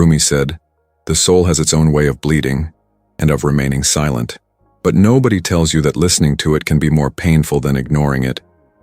Rumi said, "The soul has its own way of bleeding and of remaining silent. But nobody tells you that listening to it can be more painful than ignoring it.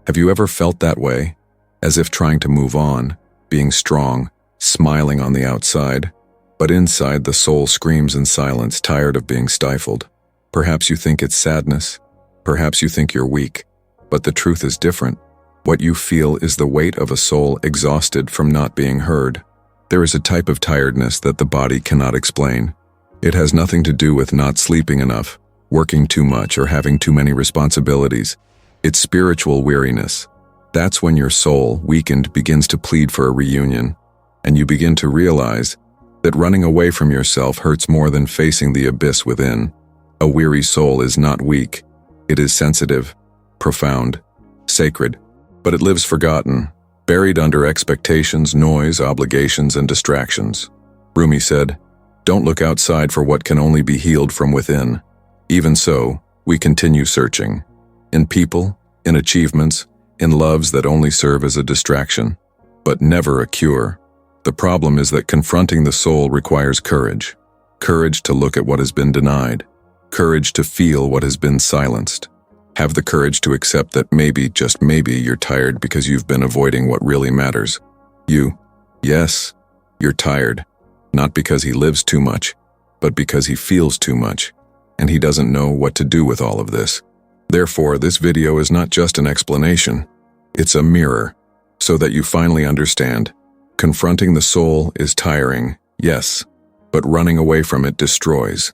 Have you ever felt that way? As if trying to move on, being strong, smiling on the outside, but inside the soul screams in silence, tired of being stifled. Perhaps you think it's sadness. Perhaps you think you're weak. But the truth is different. What you feel is the weight of a soul exhausted from not being heard. There is a type of tiredness that the body cannot explain. It has nothing to do with not sleeping enough, working too much, or having too many responsibilities. It's spiritual weariness. That's when your soul, weakened, begins to plead for a reunion, and you begin to realize that running away from yourself hurts more than facing the abyss within. A weary soul is not weak. It is sensitive, profound, sacred, but it lives forgotten, buried under expectations, noise, obligations, and distractions. Rumi said, "Don't look outside for what can only be healed from within." Even so, we continue searching. In people, in achievements, in loves that only serve as a distraction, but never a cure. The problem is that confronting the soul requires courage. Courage to look at what has been denied. Courage to feel what has been silenced. Have the courage to accept that maybe, just maybe, you're tired because you've been avoiding what really matters. Yes, you're tired. Not because he lives too much, but because he feels too much, and he doesn't know what to do with all of this. Therefore, this video is not just an explanation. It's a mirror, so that you finally understand. Confronting the soul is tiring, yes, but running away from it destroys.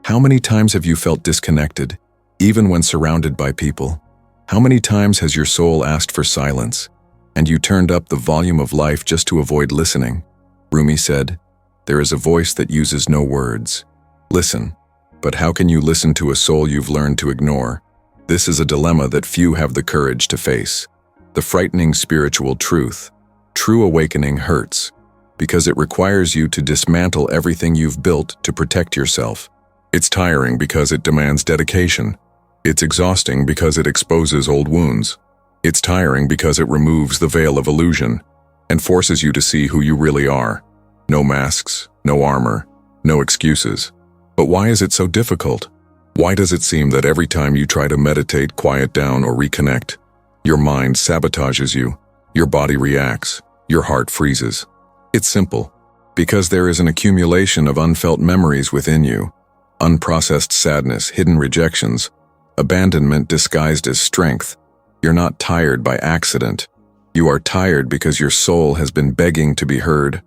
How many times have you felt disconnected, even when surrounded by people? How many times has your soul asked for silence, and you turned up the volume of life just to avoid listening? Rumi said, "There is a voice that uses no words. Listen." But how can you listen to a soul you've learned to ignore? This is a dilemma that few have the courage to face. The frightening spiritual truth. True awakening hurts, because it requires you to dismantle everything you've built to protect yourself. It's tiring because it demands dedication. It's exhausting because it exposes old wounds. It's tiring because it removes the veil of illusion and forces you to see who you really are. No masks, no armor, no excuses. But why is it so difficult? Why does it seem that every time you try to meditate, quiet down, or reconnect, your mind sabotages you, your body reacts, your heart freezes? It's simple. Because there is an accumulation of unfelt memories within you, unprocessed sadness, hidden rejections, abandonment disguised as strength. You're not tired by accident. You are tired because your soul has been begging to be heard,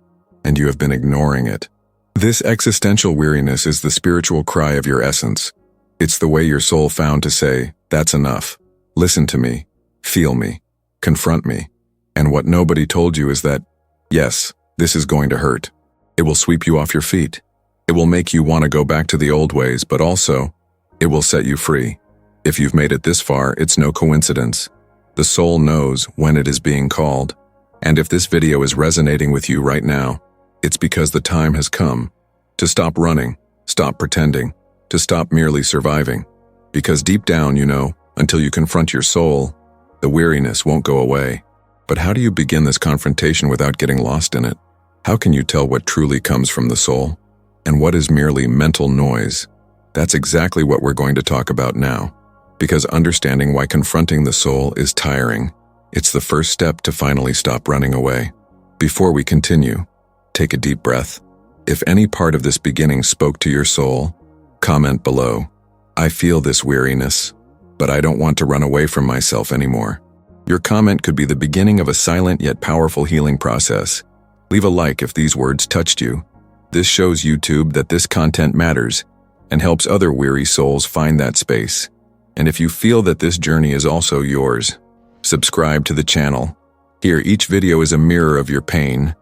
and you have been ignoring it. This existential weariness is the spiritual cry of your essence. It's the way your soul found to say, "That's enough. Listen to me. Feel me. Confront me." And what nobody told you is that, yes, this is going to hurt. It will sweep you off your feet. It will make you want to go back to the old ways, but also, it will set you free. If you've made it this far, it's no coincidence. The soul knows when it is being called. And if this video is resonating with you right now, it's because the time has come to stop running, stop pretending, to stop merely surviving. Because deep down, you know, until you confront your soul, the weariness won't go away. But how do you begin this confrontation without getting lost in it? How can you tell what truly comes from the soul and what is merely mental noise? That's exactly what we're going to talk about now. Because understanding why confronting the soul is tiring, it's the first step to finally stop running away. Before we continue, take a deep breath. If any part of this beginning spoke to your soul, comment below. "I feel this weariness, but I don't want to run away from myself anymore." Your comment could be the beginning of a silent yet powerful healing process. Leave a like if these words touched you. This shows YouTube that this content matters and helps other weary souls find that space. And if you feel that this journey is also yours, subscribe to the channel. Here, each video is a mirror of your pain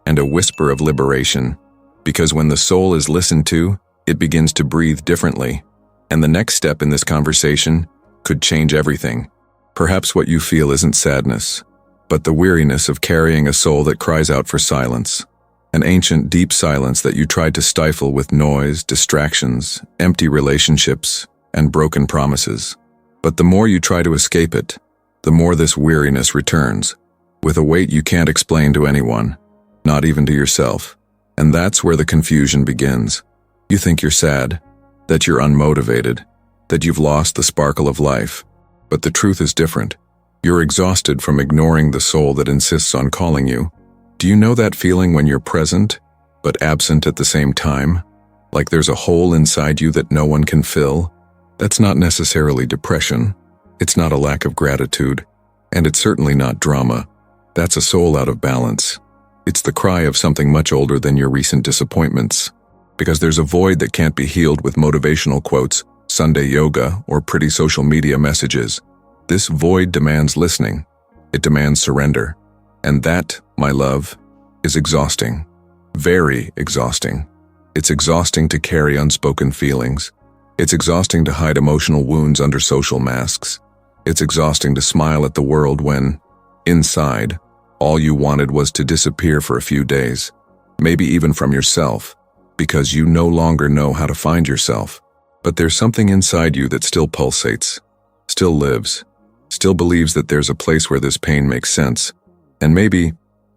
and a whisper of liberation. Because when the soul is listened to, it begins to breathe differently. And the next step in this conversation could change everything. Perhaps what you feel isn't sadness, but the weariness of carrying a soul that cries out for silence. An ancient, deep silence that you tried to stifle with noise, distractions, empty relationships, and broken promises. But the more you try to escape it, the more this weariness returns, with a weight you can't explain to anyone, not even to yourself. And that's where the confusion begins. You think you're sad, that you're unmotivated, that you've lost the sparkle of life. But the truth is different. You're exhausted from ignoring the soul that insists on calling you. Do you know that feeling when you're present, but absent at the same time? Like there's a hole inside you that no one can fill? That's not necessarily depression. It's not a lack of gratitude. And it's certainly not drama. That's a soul out of balance. It's the cry of something much older than your recent disappointments. Because there's a void that can't be healed with motivational quotes, Sunday yoga, or pretty social media messages. This void demands listening. It demands surrender. And that, my love, is exhausting. Very exhausting. It's exhausting to carry unspoken feelings. It's exhausting to hide emotional wounds under social masks. It's exhausting to smile at the world when, inside, all you wanted was to disappear for a few days, maybe even from yourself, because you no longer know how to find yourself. But there's something inside you that still pulsates, still lives, still believes that there's a place where this pain makes sense. And maybe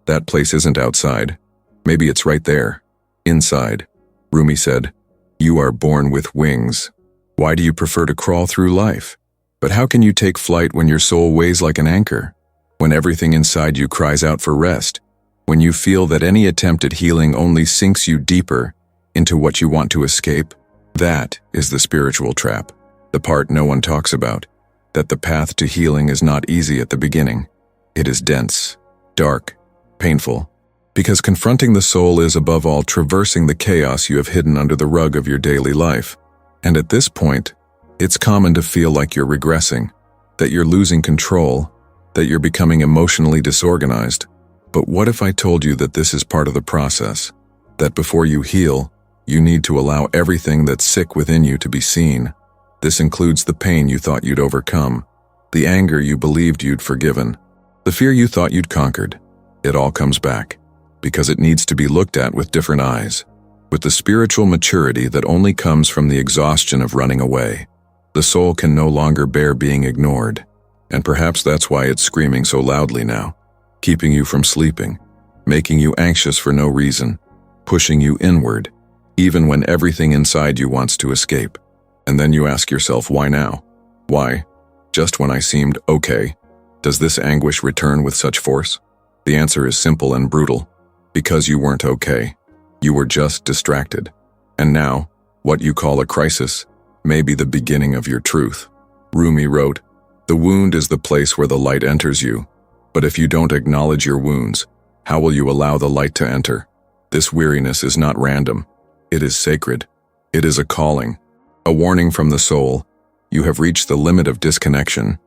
that place isn't outside. Maybe it's right there, inside. Rumi said, "You are born with wings. Why do you prefer to crawl through life? But how can you take flight when your soul weighs like an anchor? When everything inside you cries out for rest? When you feel that any attempt at healing only sinks you deeper into what you want to escape?" That is the spiritual trap, the part no one talks about, that the path to healing is not easy at the beginning. It is dense, dark, painful, because confronting the soul is, above all, traversing the chaos you have hidden under the rug of your daily life. And at this point, it's common to feel like you're regressing, that you're losing control, that you're becoming emotionally disorganized. But what if I told you that this is part of the process, that before you heal, you need to allow everything that's sick within you to be seen? This includes the pain you thought you'd overcome, the anger you believed you'd forgiven, the fear you thought you'd conquered. It all comes back, because it needs to be looked at with different eyes, with the spiritual maturity that only comes from the exhaustion of running away. The soul can no longer bear being ignored, and perhaps that's why it's screaming so loudly now, keeping you from sleeping, making you anxious for no reason, pushing you inward, even when everything inside you wants to escape. And then you ask yourself, why now? Why? Just when I seemed okay? Does this anguish return with such force? The answer is simple and brutal. Because you weren't okay. You were just distracted. And now, what you call a crisis may be the beginning of your truth. Rumi wrote, "The wound is the place where the light enters you. But if you don't acknowledge your wounds, how will you allow the light to enter?" This weariness is not random. It is sacred. It is a calling, a warning from the soul. You have reached the limit of disconnection,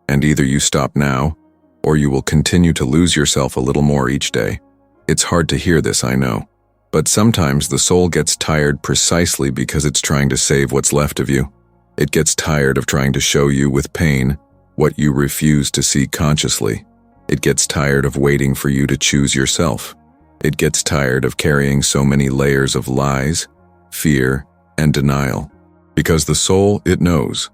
and either you stop now, or you will continue to lose yourself a little more each day. It's hard to hear this, I know, but sometimes the soul gets tired precisely because it's trying to save what's left of you. It gets tired of trying to show you with pain what you refuse to see consciously. It gets tired of waiting for you to choose yourself. It gets tired of carrying so many layers of lies, fear, and denial. Because the soul, it knows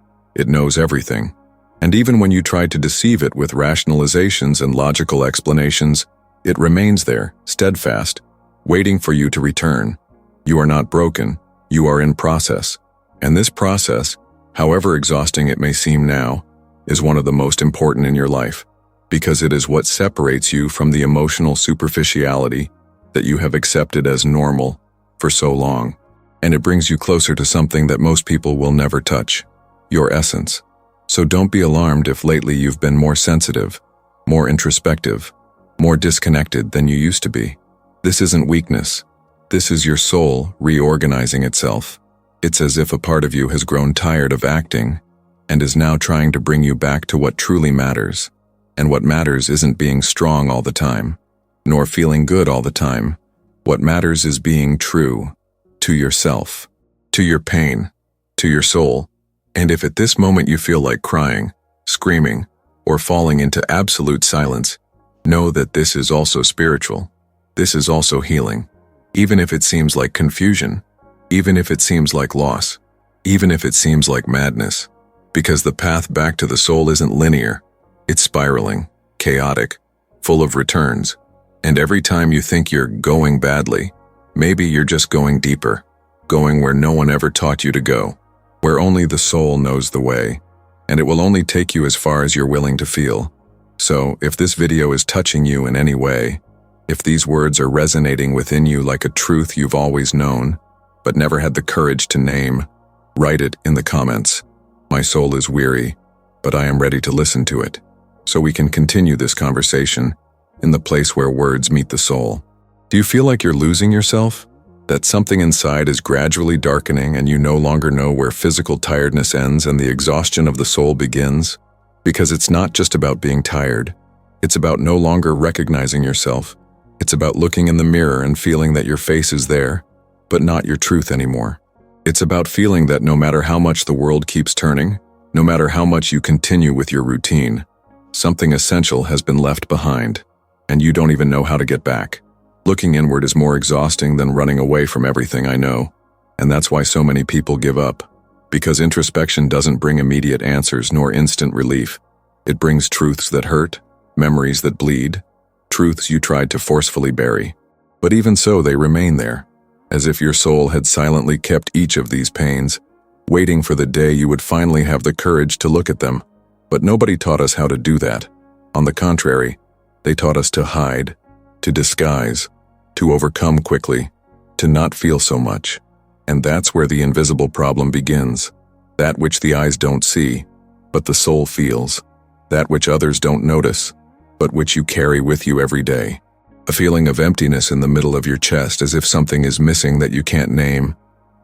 everything. And even when you try to deceive it with rationalizations and logical explanations, it remains there, steadfast, waiting for you to return. You are not broken, you are in process. And this process, however exhausting it may seem now, is one of the most important in your life, because it is what separates you from the emotional superficiality that you have accepted as normal for so long. And it brings you closer to something that most people will never touch, your essence. So don't be alarmed if lately you've been more sensitive, more introspective, more disconnected than you used to be. This isn't weakness. This is your soul reorganizing itself. It's as if a part of you has grown tired of acting and is now trying to bring you back to what truly matters. And what matters isn't being strong all the time, nor feeling good all the time. What matters is being true to yourself, to your pain, to your soul. And if at this moment you feel like crying, screaming, or falling into absolute silence, know that this is also spiritual. This is also healing. Even if it seems like confusion, even if it seems like loss, even if it seems like madness, because the path back to the soul isn't linear. It's spiraling, chaotic, full of returns. And every time you think you're going badly, Maybe you're just going deeper, going where no one ever taught you to go, where only the soul knows the way, and it will only take you as far as you're willing to feel. So, if this video is touching you in any way, if these words are resonating within you like a truth you've always known, but never had the courage to name, write it in the comments. My soul is weary, but I am ready to listen to it, so we can continue this conversation in the place where words meet the soul. Do you feel like you're losing yourself? That something inside is gradually darkening and you no longer know where physical tiredness ends and the exhaustion of the soul begins? Because it's not just about being tired. It's about no longer recognizing yourself. It's about looking in the mirror and feeling that your face is there, but not your truth anymore. It's about feeling that no matter how much the world keeps turning, no matter how much you continue with your routine, something essential has been left behind, and you don't even know how to get back. Looking inward is more exhausting than running away from everything, I know, and that's why so many people give up. Because introspection doesn't bring immediate answers nor instant relief. It brings truths that hurt, memories that bleed, truths you tried to forcefully bury. But even so, they remain there, as if your soul had silently kept each of these pains, waiting for the day you would finally have the courage to look at them. But nobody taught us how to do that. On the contrary, they taught us to hide, to disguise, to overcome quickly, to not feel so much. And that's where the invisible problem begins. That which the eyes don't see, but the soul feels. That which others don't notice, but which you carry with you every day. A feeling of emptiness in the middle of your chest, as if something is missing that you can't name.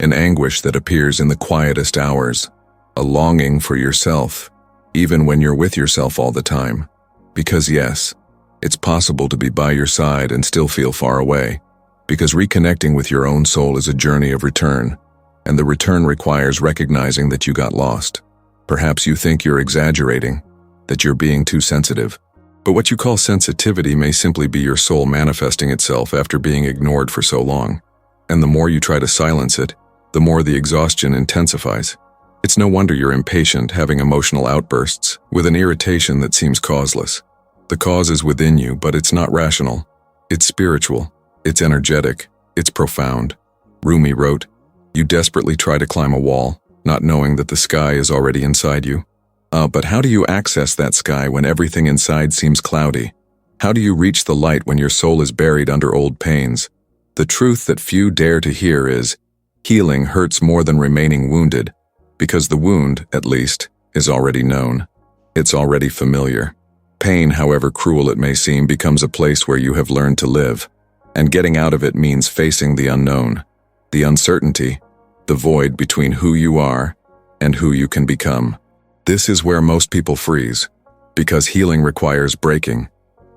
An anguish that appears in the quietest hours. A longing for yourself, even when you're with yourself all the time. Because yes, it's possible to be by your side and still feel far away. Because reconnecting with your own soul is a journey of return, and the return requires recognizing that you got lost. Perhaps you think you're exaggerating, that you're being too sensitive. But what you call sensitivity may simply be your soul manifesting itself after being ignored for so long. And the more you try to silence it, the more the exhaustion intensifies. It's no wonder you're impatient, having emotional outbursts, with an irritation that seems causeless. The cause is within you, but it's not rational. It's spiritual. It's energetic. It's profound. Rumi wrote, "You desperately try to climb a wall, not knowing that the sky is already inside you." But how do you access that sky when everything inside seems cloudy? How do you reach the light when your soul is buried under old pains? The truth that few dare to hear is, healing hurts more than remaining wounded, because the wound, at least, is already known. It's already familiar. Pain, however cruel it may seem, becomes a place where you have learned to live, and getting out of it means facing the unknown, the uncertainty, the void between who you are and who you can become. This is where most people freeze, because healing requires breaking,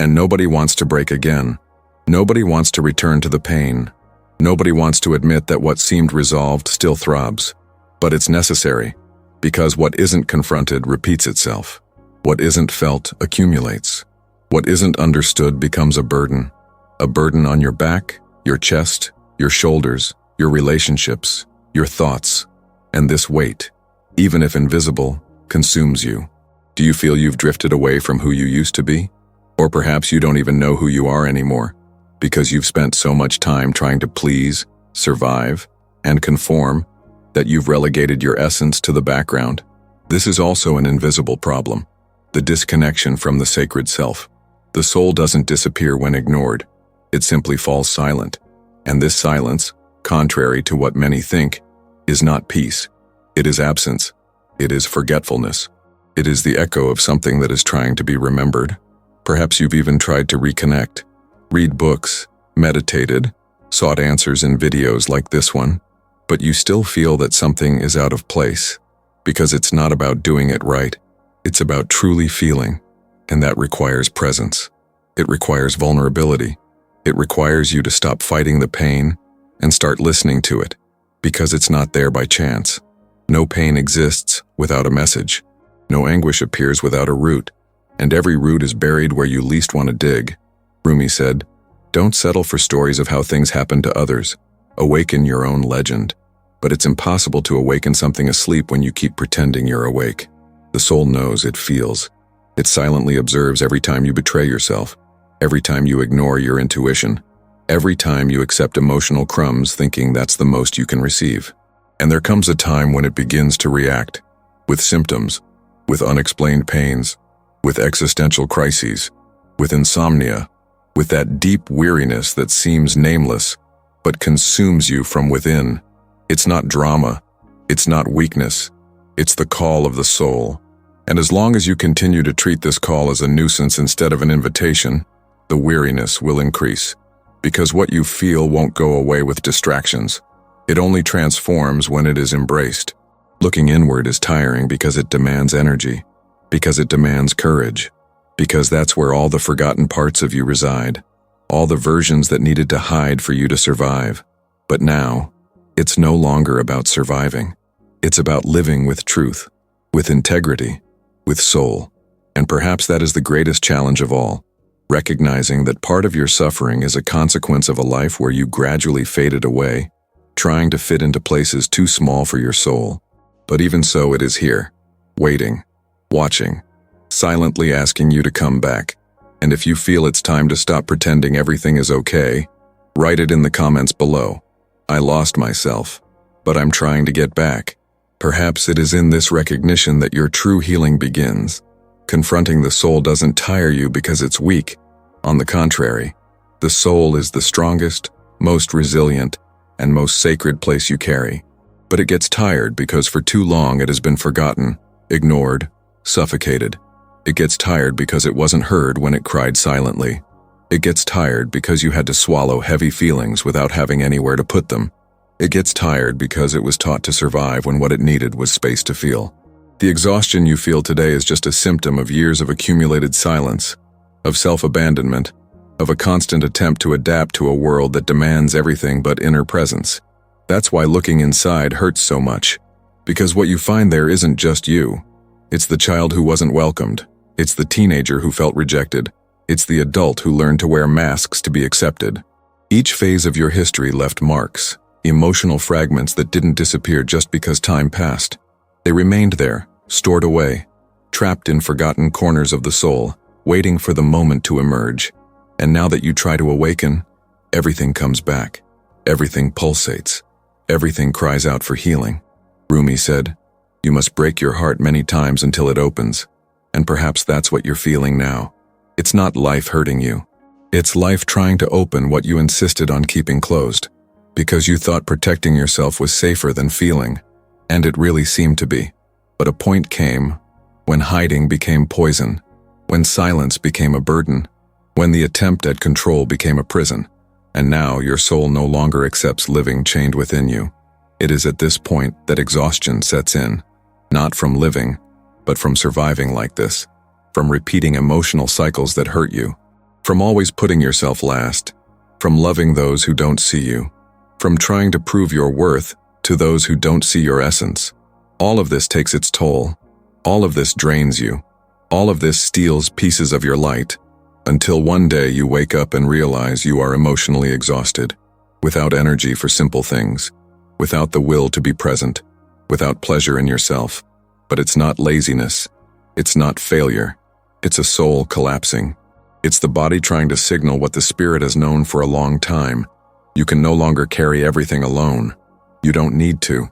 and nobody wants to break again. Nobody wants to return to the pain. Nobody wants to admit that what seemed resolved still throbs. But it's necessary, because what isn't confronted repeats itself. What isn't felt accumulates. What isn't understood becomes a burden on your back, your chest, your shoulders, your relationships, your thoughts. And this weight, even if invisible, consumes you. Do you feel you've drifted away from who you used to be? Or perhaps you don't even know who you are anymore, because you've spent so much time trying to please, survive, and conform that you've relegated your essence to the background. This is also an invisible problem, the disconnection from the sacred self. The soul doesn't disappear when ignored. It simply falls silent. And this silence, contrary to what many think, is not peace. It is absence. It is forgetfulness. It is the echo of something that is trying to be remembered. Perhaps you've even tried to reconnect, read books, meditated, sought answers in videos like this one, but you still feel that something is out of place, because it's not about doing it right. It's about truly feeling, and that requires presence. It requires vulnerability. It requires you to stop fighting the pain and start listening to it, because it's not there by chance. No pain exists without a message. No anguish appears without a root, and every root is buried where you least want to dig. Rumi said, "Don't settle for stories of how things happen to others. Awaken your own legend." But it's impossible to awaken something asleep when you keep pretending you're awake. The soul knows, it feels. It silently observes every time you betray yourself, every time you ignore your intuition. Every time you accept emotional crumbs thinking that's the most you can receive. And there comes a time when it begins to react, with symptoms, with unexplained pains, with existential crises, with insomnia, with that deep weariness that seems nameless, but consumes you from within. It's not drama, it's not weakness, it's the call of the soul. And as long as you continue to treat this call as a nuisance instead of an invitation, the weariness will increase. Because what you feel won't go away with distractions. It only transforms when it is embraced. Looking inward is tiring because it demands energy, because it demands courage, because that's where all the forgotten parts of you reside, all the versions that needed to hide for you to survive. But now, it's no longer about surviving. It's about living with truth, with integrity, with soul. And perhaps that is the greatest challenge of all, recognizing that part of your suffering is a consequence of a life where you gradually faded away, trying to fit into places too small for your soul. But even so, it is here, waiting, watching, silently asking you to come back. And if you feel it's time to stop pretending everything is okay, write it in the comments below. I lost myself, but I'm trying to get back. Perhaps it is in this recognition that your true healing begins. Confronting the soul doesn't tire you because it's weak. On the contrary, the soul is the strongest, most resilient, and most sacred place you carry. But it gets tired because for too long it has been forgotten, ignored, suffocated. It gets tired because it wasn't heard when it cried silently. It gets tired because you had to swallow heavy feelings without having anywhere to put them. It gets tired because it was taught to survive when what it needed was space to feel. The exhaustion you feel today is just a symptom of years of accumulated silence, of self-abandonment, of a constant attempt to adapt to a world that demands everything but inner presence. That's why looking inside hurts so much, because what you find there isn't just you. It's the child who wasn't welcomed. It's the teenager who felt rejected. It's the adult who learned to wear masks to be accepted. Each phase of your history left marks, emotional fragments that didn't disappear just because time passed. They remained there, stored away, trapped in forgotten corners of the soul, waiting for the moment to emerge. And now that you try to awaken, everything comes back. Everything pulsates. Everything cries out for healing. Rumi said, "You must break your heart many times until it opens." And perhaps that's what you're feeling now. It's not life hurting you. It's life trying to open what you insisted on keeping closed, because you thought protecting yourself was safer than feeling, and it really seemed to be. But a point came when hiding became poison, when silence became a burden, when the attempt at control became a prison. And now your soul no longer accepts living chained within you. It is at this point that exhaustion sets in, not from living, but from surviving like this, from repeating emotional cycles that hurt you, from always putting yourself last, from loving those who don't see you, from trying to prove your worth to those who don't see your essence. All of this takes its toll. All of this drains you. All of this steals pieces of your light, until one day you wake up and realize you are emotionally exhausted, without energy for simple things, without the will to be present, without pleasure in yourself. But it's not laziness. It's not failure. It's a soul collapsing. It's the body trying to signal what the spirit has known for a long time. You can no longer carry everything alone. You don't need to.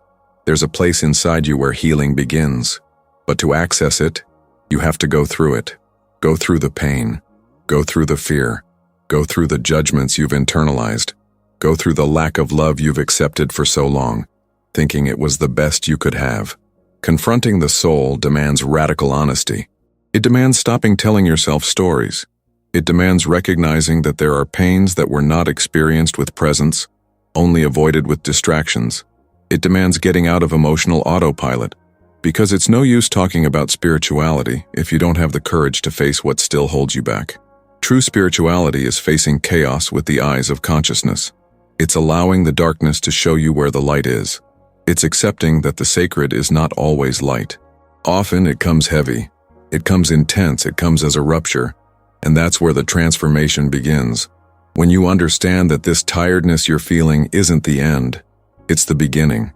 There's a place inside you where healing begins. But to access it, you have to go through it. Go through the pain. Go through the fear. Go through the judgments you've internalized. Go through the lack of love you've accepted for so long, thinking it was the best you could have. Confronting the soul demands radical honesty. It demands stopping telling yourself stories. It demands recognizing that there are pains that were not experienced with presence, only avoided with distractions. It demands getting out of emotional autopilot, because it's no use talking about spirituality if you don't have the courage to face what still holds you back. True spirituality is facing chaos with the eyes of consciousness. It's allowing the darkness to show you where the light is. It's accepting that the sacred is not always light. Often it comes heavy. It comes intense. It comes as a rupture. And that's where the transformation begins. When you understand that this tiredness you're feeling isn't the end. It's the beginning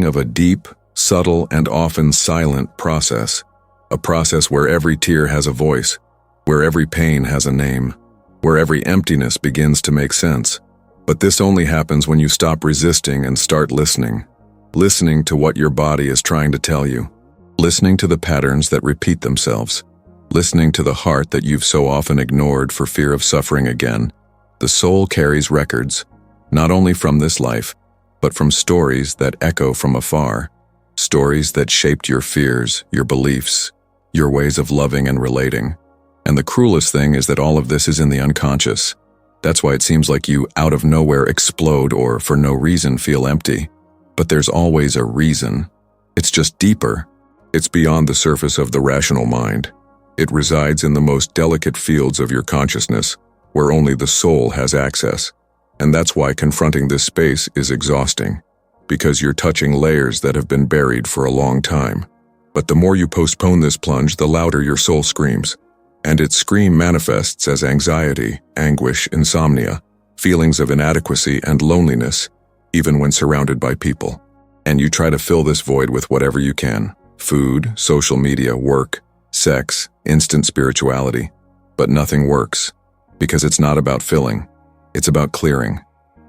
of a deep, subtle, and often silent process. A process where every tear has a voice, where every pain has a name, where every emptiness begins to make sense. But this only happens when you stop resisting and start listening. Listening to what your body is trying to tell you. Listening to the patterns that repeat themselves. Listening to the heart that you've so often ignored for fear of suffering again. The soul carries records, not only from this life, but from stories that echo from afar. Stories that shaped your fears, your beliefs, your ways of loving and relating. And the cruelest thing is that all of this is in the unconscious. That's why it seems like you out of nowhere explode or for no reason feel empty. But there's always a reason. It's just deeper. It's beyond the surface of the rational mind. It resides in the most delicate fields of your consciousness, where only the soul has access. And that's why confronting this space is exhausting, because you're touching layers that have been buried for a long time. But the more you postpone this plunge, the louder your soul screams. And its scream manifests as anxiety, anguish, insomnia, feelings of inadequacy and loneliness, even when surrounded by people. And you try to fill this void with whatever you can: food, social media, work, sex, instant spirituality. But nothing works, because it's not about filling. It's about clearing,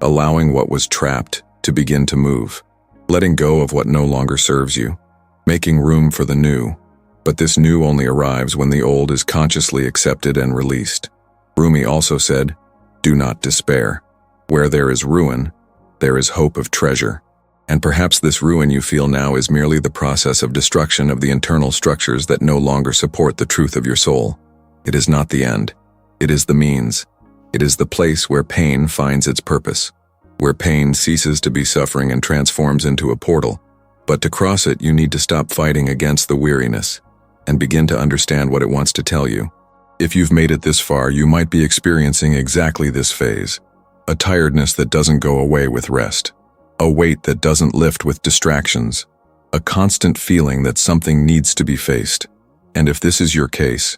allowing what was trapped to begin to move, letting go of what no longer serves you, making room for the new. But this new only arrives when the old is consciously accepted and released. Rumi also said, "Do not despair. Where there is ruin, there is hope of treasure." And perhaps this ruin you feel now is merely the process of destruction of the internal structures that no longer support the truth of your soul. It is not the end. It is the means. It is the place where pain finds its purpose, where pain ceases to be suffering and transforms into a portal. But to cross it, you need to stop fighting against the weariness and begin to understand what it wants to tell you. If you've made it this far, you might be experiencing exactly this phase. A tiredness that doesn't go away with rest. A weight that doesn't lift with distractions. A constant feeling that something needs to be faced. And if this is your case,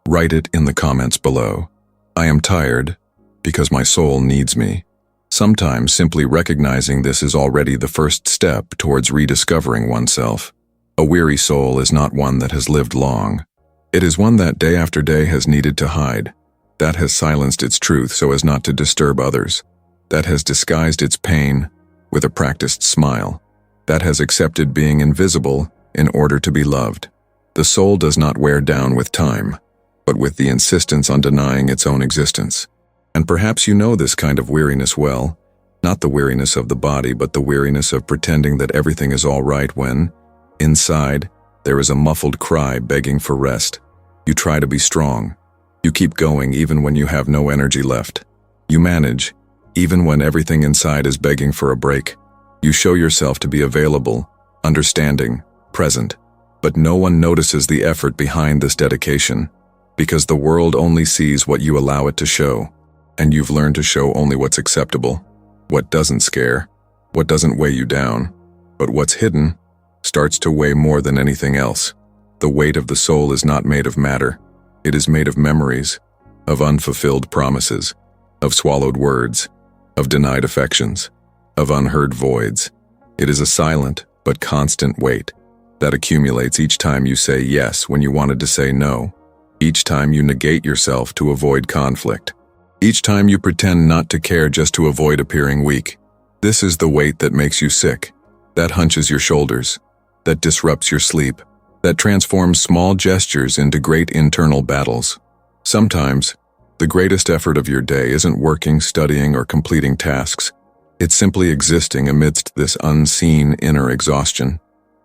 write it in the comments below. I am tired because my soul needs me. Sometimes simply recognizing this is already the first step towards rediscovering oneself. A weary soul is not one that has lived long. It is one that day after day has needed to hide, that has silenced its truth so as not to disturb others, that has disguised its pain with a practiced smile, that has accepted being invisible in order to be loved. The soul does not wear down with time, but with the insistence on denying its own existence. And perhaps you know this kind of weariness well, not the weariness of the body, but the weariness of pretending that everything is all right when, inside, there is a muffled cry begging for rest. You try to be strong. You keep going even when you have no energy left. You manage, even when everything inside is begging for a break. You show yourself to be available, understanding, present. But no one notices the effort behind this dedication, because the world only sees what you allow it to show, and you've learned to show only what's acceptable, what doesn't scare, what doesn't weigh you down. But what's hidden starts to weigh more than anything else. The weight of the soul is not made of matter. It is made of memories, of unfulfilled promises, of swallowed words, of denied affections, of unheard voids. It is a silent but constant weight that accumulates each time you say yes when you wanted to say no, each time you negate yourself to avoid conflict, each time you pretend not to care just to avoid appearing weak. This is the weight that makes you sick, that hunches your shoulders, that disrupts your sleep, that transforms small gestures into great internal battles. Sometimes, the greatest effort of your day isn't working, studying, or completing tasks. It's simply existing amidst this unseen inner exhaustion.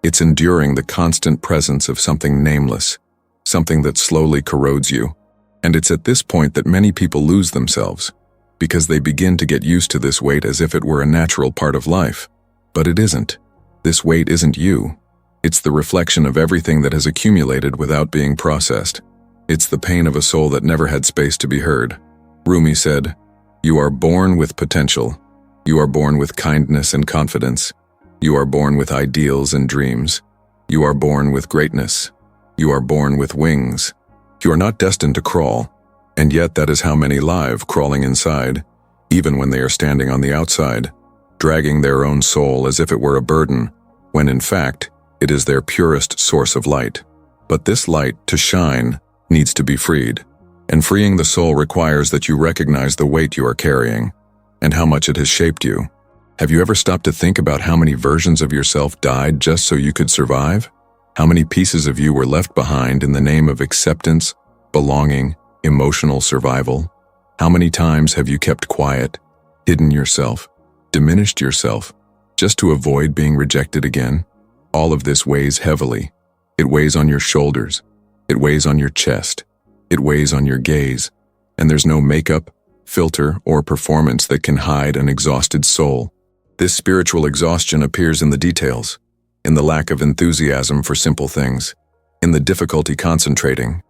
It's enduring the constant presence of something nameless, something that slowly corrodes you. And it's at this point that many people lose themselves, because they begin to get used to this weight as if it were a natural part of life. But it isn't. This weight isn't you. It's the reflection of everything that has accumulated without being processed. It's the pain of a soul that never had space to be heard. Rumi said, "You are born with potential. You are born with kindness and confidence. You are born with ideals and dreams. You are born with greatness. You are born with wings. You are not destined to crawl." And yet that is how many live, crawling inside, even when they are standing on the outside, dragging their own soul as if it were a burden, when in fact, it is their purest source of light. But this light, to shine, needs to be freed. And freeing the soul requires that you recognize the weight you are carrying and how much it has shaped you. Have you ever stopped to think about how many versions of yourself died just so you could survive? How many pieces of you were left behind in the name of acceptance, belonging, emotional survival? How many times have you kept quiet, hidden yourself, diminished yourself, just to avoid being rejected again? All of this weighs heavily. It weighs on your shoulders. It weighs on your chest. It weighs on your gaze. And there's no makeup, filter, or performance that can hide an exhausted soul. This spiritual exhaustion appears in the details, in the lack of enthusiasm for simple things, in the difficulty concentrating,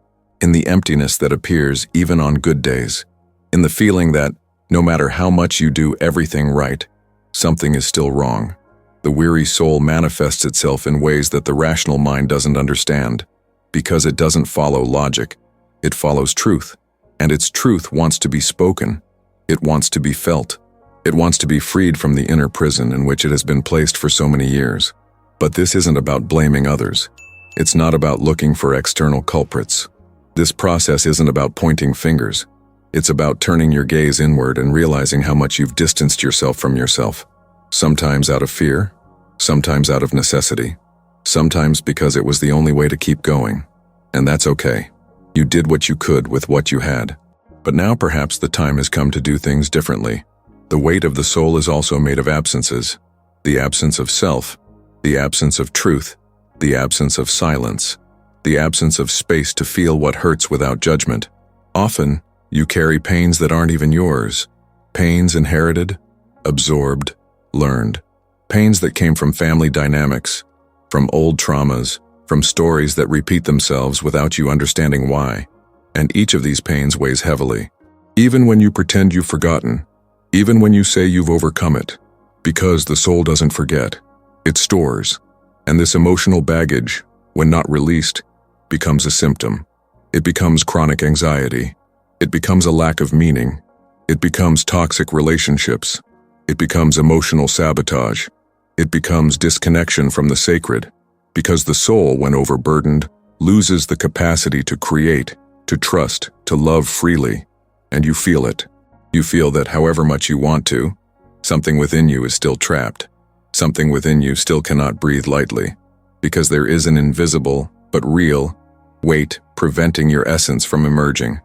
in the emptiness that appears even on good days, in the feeling that, no matter how much you do everything right, something is still wrong. The weary soul manifests itself in ways that the rational mind doesn't understand, because it doesn't follow logic. It follows truth, and its truth wants to be spoken. It wants to be felt. It wants to be freed from the inner prison in which it has been placed for so many years. But this isn't about blaming others. It's not about looking for external culprits. This process isn't about pointing fingers. It's about turning your gaze inward and realizing how much you've distanced yourself from yourself. Sometimes out of fear, sometimes out of necessity, sometimes because it was the only way to keep going. And that's okay. You did what you could with what you had. But now perhaps the time has come to do things differently. The weight of the soul is also made of absences. The absence of self, the absence of truth, the absence of silence, the absence of space to feel what hurts without judgment. Often, you carry pains that aren't even yours. Pains inherited, absorbed, learned. Pains that came from family dynamics, from old traumas, from stories that repeat themselves without you understanding why. And each of these pains weighs heavily. Even when you pretend you've forgotten, even when you say you've overcome it, because the soul doesn't forget, it stores. And this emotional baggage, when not released, becomes a symptom. It becomes chronic anxiety. It becomes a lack of meaning. It becomes toxic relationships. It becomes emotional sabotage. It becomes disconnection from the sacred, because the soul, when overburdened, loses the capacity to create, to trust, to love freely. And you feel it. You feel that however much you want to, something within you is still trapped. Something within you still cannot breathe lightly, because there is an invisible, but real, weight preventing your essence from emerging.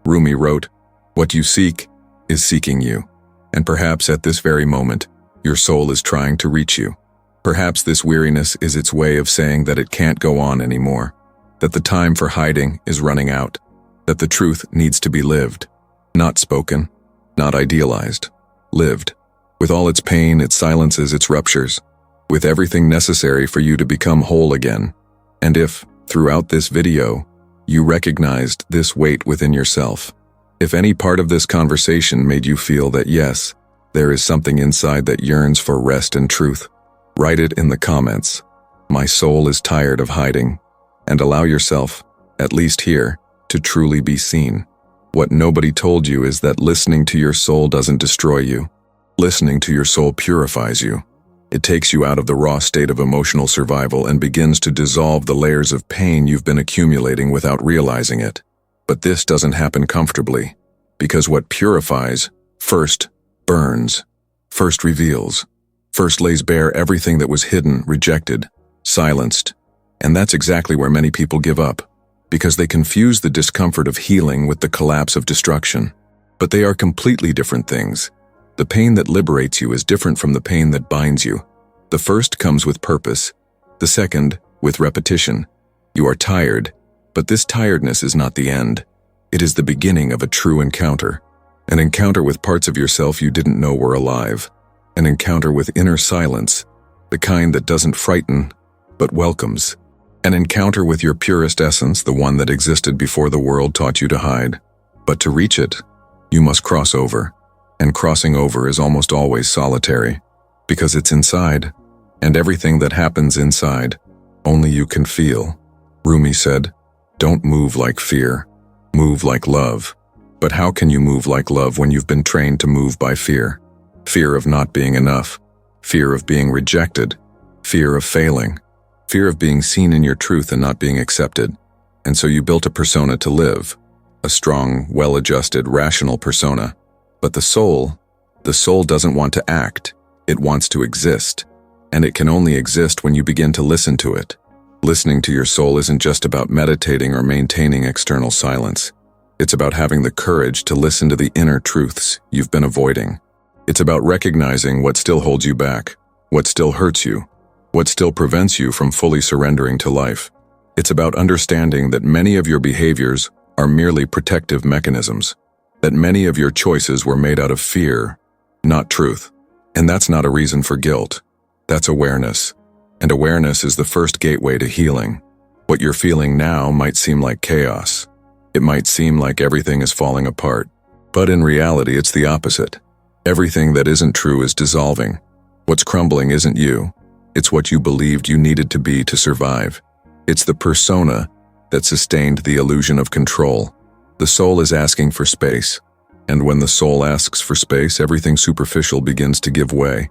Rumi wrote, "What you seek is seeking you." And perhaps at this very moment, your soul is trying to reach you. Perhaps this weariness is its way of saying that it can't go on anymore, that the time for hiding is running out, that the truth needs to be lived, not spoken, not idealized, lived, with all its pain, its silences, its ruptures, with everything necessary for you to become whole again. And if, throughout this video, you recognized this weight within yourself, if any part of this conversation made you feel that yes, there is something inside that yearns for rest and truth, write it in the comments. My soul is tired of hiding, and allow yourself, at least here, to truly be seen. What nobody told you is that listening to your soul doesn't destroy you. Listening to your soul purifies you. It takes you out of the raw state of emotional survival and begins to dissolve the layers of pain you've been accumulating without realizing it. But this doesn't happen comfortably, because what purifies first burns, first reveals, first lays bare everything that was hidden, rejected, silenced. And that's exactly where many people give up, because they confuse the discomfort of healing with the collapse of destruction. But they are completely different things. The pain that liberates you is different from the pain that binds you. The first comes with purpose, the second with repetition. You are tired, but this tiredness is not the end. It is the beginning of a true encounter. An encounter with parts of yourself you didn't know were alive. An encounter with inner silence, the kind that doesn't frighten, but welcomes. An encounter with your purest essence, the one that existed before the world taught you to hide. But to reach it, you must cross over. And crossing over is almost always solitary, because it's inside, and everything that happens inside, only you can feel. Rumi said, "Don't move like fear, move like love." But how can you move like love when you've been trained to move by fear? Fear of not being enough, fear of being rejected, fear of failing, fear of being seen in your truth and not being accepted. And so you built a persona to live. a strong, well-adjusted, rational persona. But the soul doesn't want to act, it wants to exist. And it can only exist when you begin to listen to it. Listening to your soul isn't just about meditating or maintaining external silence. It's about having the courage to listen to the inner truths you've been avoiding. It's about recognizing what still holds you back, what still hurts you, what still prevents you from fully surrendering to life. It's about understanding that many of your behaviors are merely protective mechanisms, that many of your choices were made out of fear, not truth. And that's not a reason for guilt. That's awareness. And awareness is the first gateway to healing. What you're feeling now might seem like chaos. It might seem like everything is falling apart. But in reality, it's the opposite. Everything that isn't true is dissolving. What's crumbling isn't you. It's what you believed you needed to be to survive. It's the persona that sustained the illusion of control. The soul is asking for space. And when the soul asks for space, everything superficial begins to give way.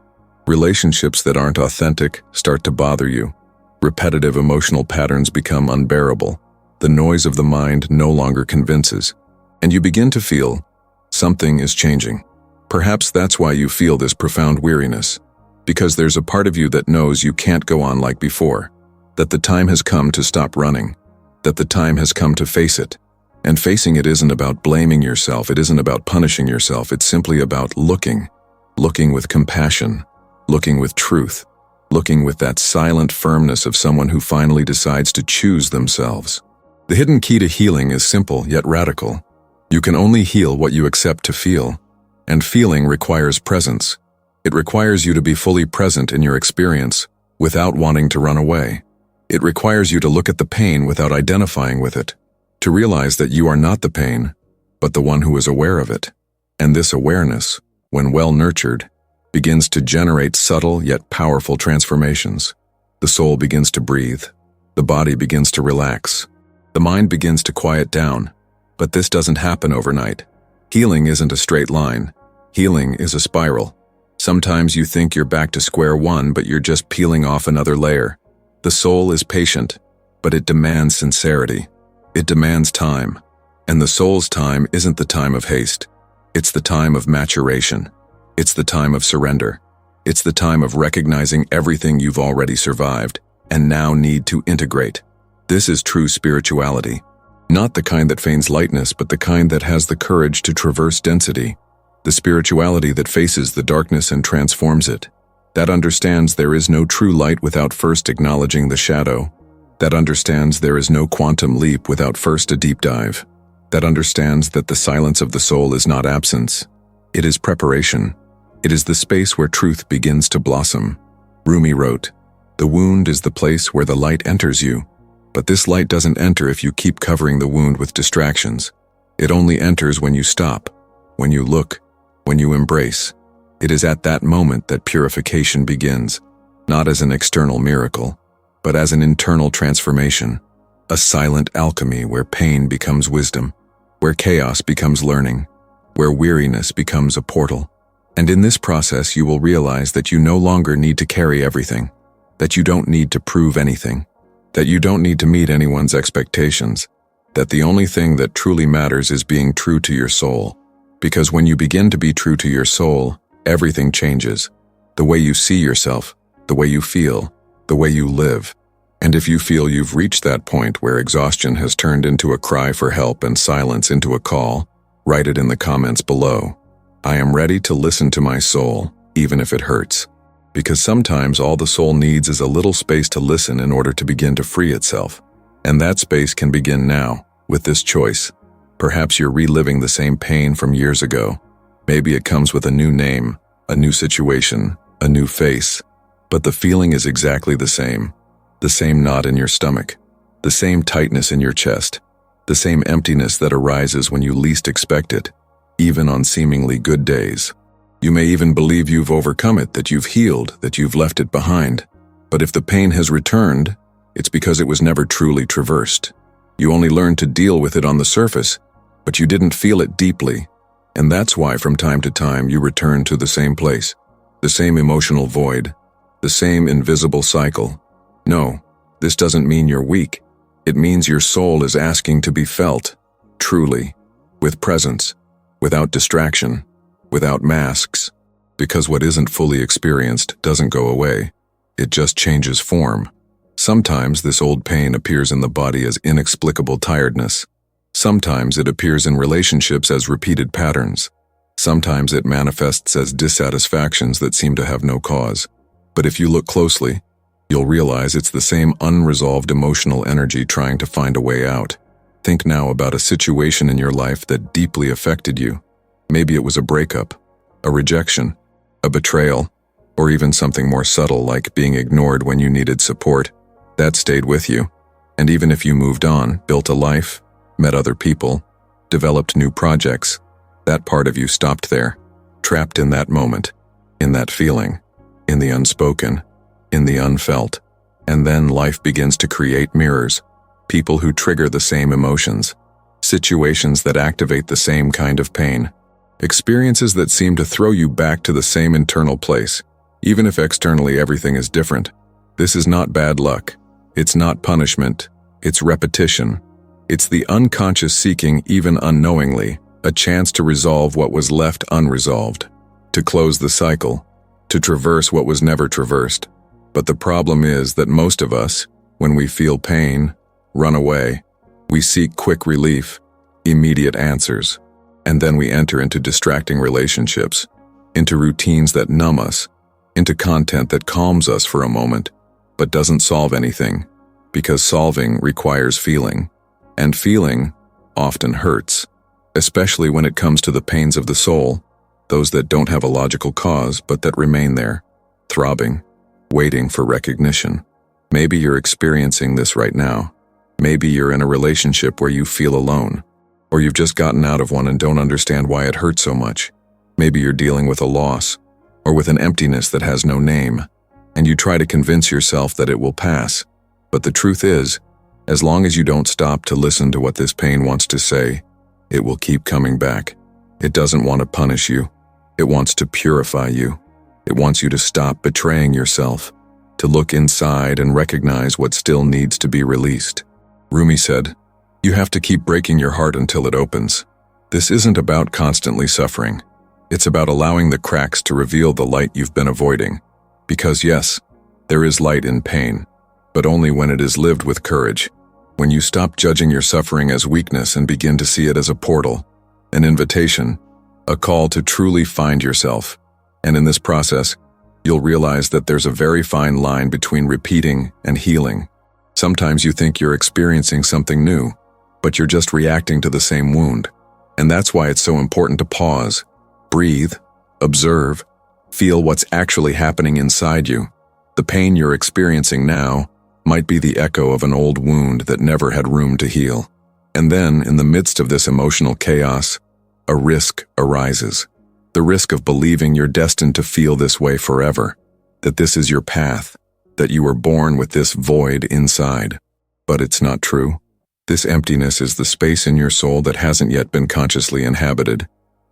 Relationships that aren't authentic start to bother you. Repetitive emotional patterns become unbearable. The noise of the mind no longer convinces. And you begin to feel something is changing. Perhaps that's why you feel this profound weariness. Because there's a part of you that knows you can't go on like before. That the time has come to stop running. That the time has come to face it. And facing it isn't about blaming yourself. It isn't about punishing yourself. It's simply about looking with compassion. Looking with truth, looking with that silent firmness of someone who finally decides to choose themselves. The hidden key to healing is simple yet radical. You can only heal what you accept to feel, and feeling requires presence. It requires you to be fully present in your experience without wanting to run away. It requires you to look at the pain without identifying with it, to realize that you are not the pain, but the one who is aware of it. And this awareness, when well nurtured, begins to generate subtle yet powerful transformations. The soul begins to breathe. The body begins to relax. The mind begins to quiet down. But this doesn't happen overnight. Healing isn't a straight line. Healing is a spiral. Sometimes you think you're back to square one, but you're just peeling off another layer. The soul is patient, but it demands sincerity. It demands time. And the soul's time isn't the time of haste. It's the time of maturation. It's the time of surrender. It's the time of recognizing everything you've already survived and now need to integrate. This is true spirituality. Not the kind that feigns lightness, but the kind that has the courage to traverse density. The spirituality that faces the darkness and transforms it. That understands there is no true light without first acknowledging the shadow. That understands there is no quantum leap without first a deep dive. That understands that the silence of the soul is not absence. It is preparation. It is the space where truth begins to blossom. Rumi wrote, "The wound is the place where the light enters you. But this light doesn't enter if you keep covering the wound with distractions. It only enters when you stop, when you look, when you embrace. It is at that moment that purification begins, not as an external miracle, but as an internal transformation, a silent alchemy where pain becomes wisdom, where chaos becomes learning, where weariness becomes a portal. And in this process, you will realize that you no longer need to carry everything, that you don't need to prove anything, that you don't need to meet anyone's expectations, that the only thing that truly matters is being true to your soul. Because when you begin to be true to your soul, everything changes. The way you see yourself, the way you feel, the way you live. And if you feel you've reached that point where exhaustion has turned into a cry for help and silence into a call, write it in the comments below. I am ready to listen to my soul, even if it hurts. Because sometimes all the soul needs is a little space to listen in order to begin to free itself. And that space can begin now, with this choice. Perhaps you're reliving the same pain from years ago. Maybe it comes with a new name, a new situation, a new face. But the feeling is exactly the same. The same knot in your stomach. The same tightness in your chest. The same emptiness that arises when you least expect it, even on seemingly good days. You may even believe you've overcome it, that you've healed, that you've left it behind. But if the pain has returned, it's because it was never truly traversed. You only learned to deal with it on the surface, but you didn't feel it deeply. And that's why from time to time you return to the same place, the same emotional void, the same invisible cycle. No, this doesn't mean you're weak. It means your soul is asking to be felt, truly. with presence, without distraction, without masks, because what isn't fully experienced doesn't go away. It just changes form. Sometimes this old pain appears in the body as inexplicable tiredness. Sometimes it appears in relationships as repeated patterns. Sometimes it manifests as dissatisfactions that seem to have no cause. But if you look closely, you'll realize it's the same unresolved emotional energy trying to find a way out. Think now about a situation in your life that deeply affected you. Maybe it was a breakup, a rejection, a betrayal, or even something more subtle like being ignored when you needed support. That stayed with you. And even if you moved on, built a life, met other people, developed new projects, that part of you stopped there, trapped in that moment, in that feeling, in the unspoken, in the unfelt. And then life begins to create mirrors, people who trigger the same emotions, situations that activate the same kind of pain, experiences that seem to throw you back to the same internal place, even if externally everything is different. This is not bad luck. It's not punishment. It's repetition. It's the unconscious seeking, even unknowingly, a chance to resolve what was left unresolved, to close the cycle, to traverse what was never traversed. But the problem is that most of us, when we feel pain, run away. We seek quick relief, immediate answers, and then we enter into distracting relationships, into routines that numb us, into content that calms us for a moment, but doesn't solve anything, because solving requires feeling, and feeling often hurts, especially when it comes to the pains of the soul, those that don't have a logical cause but that remain there, throbbing, waiting for recognition. Maybe you're experiencing this right now. Maybe you're in a relationship where you feel alone, or you've just gotten out of one and don't understand why it hurts so much. Maybe you're dealing with a loss, or with an emptiness that has no name, and you try to convince yourself that it will pass. But the truth is, as long as you don't stop to listen to what this pain wants to say, it will keep coming back. It doesn't want to punish you. It wants to purify you. It wants you to stop betraying yourself, to look inside and recognize what still needs to be released. Rumi said, "You have to keep breaking your heart until it opens." This isn't about constantly suffering. It's about allowing the cracks to reveal the light you've been avoiding. Because yes, there is light in pain, but only when it is lived with courage. When you stop judging your suffering as weakness and begin to see it as a portal, an invitation, a call to truly find yourself. And in this process, you'll realize that there's a very fine line between repeating and healing. Sometimes you think you're experiencing something new, but you're just reacting to the same wound. And that's why it's so important to pause, breathe, observe, feel what's actually happening inside you. The pain you're experiencing now might be the echo of an old wound that never had room to heal. And then, in the midst of this emotional chaos, a risk arises. The risk of believing you're destined to feel this way forever, that this is your path, that you were born with this void inside. But it's not true. This emptiness is the space in your soul that hasn't yet been consciously inhabited.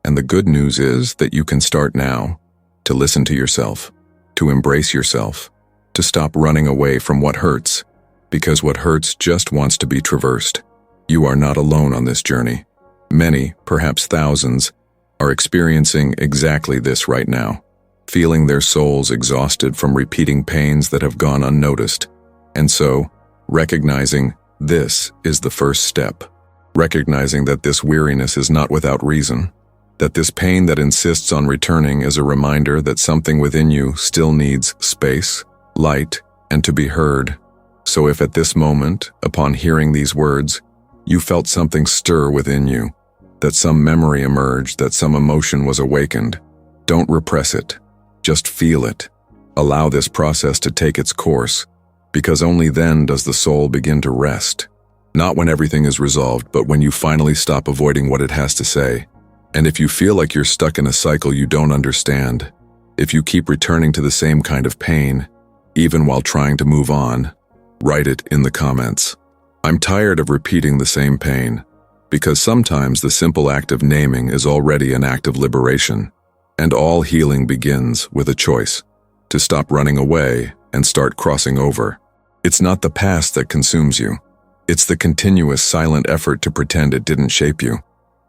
And the good news is that you can start now, to listen to yourself, to embrace yourself, to stop running away from what hurts, because what hurts just wants to be traversed. You are not alone on this journey. Many, perhaps thousands, are experiencing exactly this right now, feeling their souls exhausted from repeating pains that have gone unnoticed. And so, recognizing this is the first step. Recognizing that this weariness is not without reason, that this pain that insists on returning is a reminder that something within you still needs space, light, and to be heard. So if at this moment, upon hearing these words, you felt something stir within you, that some memory emerged, that some emotion was awakened, don't repress it. Just feel it. Allow this process to take its course, because only then does the soul begin to rest. Not when everything is resolved, but when you finally stop avoiding what it has to say. And if you feel like you're stuck in a cycle you don't understand, if you keep returning to the same kind of pain, even while trying to move on, write it in the comments. I'm tired of repeating the same pain, because sometimes the simple act of naming is already an act of liberation, and all healing begins with a choice, to stop running away and start crossing over. It's not the past that consumes you. It's the continuous silent effort to pretend it didn't shape you.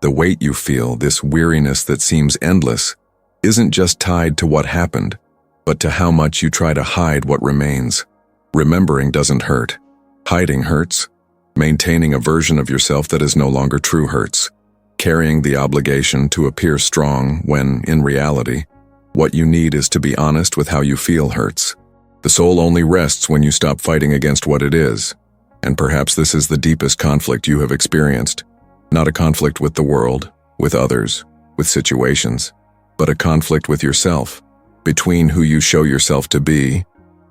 The weight you feel, this weariness that seems endless, isn't just tied to what happened, but to how much you try to hide what remains. Remembering doesn't hurt. Hiding hurts. Maintaining a version of yourself that is no longer true hurts. Carrying the obligation to appear strong when, in reality, what you need is to be honest with how you feel hurts. The soul only rests when you stop fighting against what it is. And perhaps this is the deepest conflict you have experienced. Not a conflict with the world, with others, with situations, but a conflict with yourself, between who you show yourself to be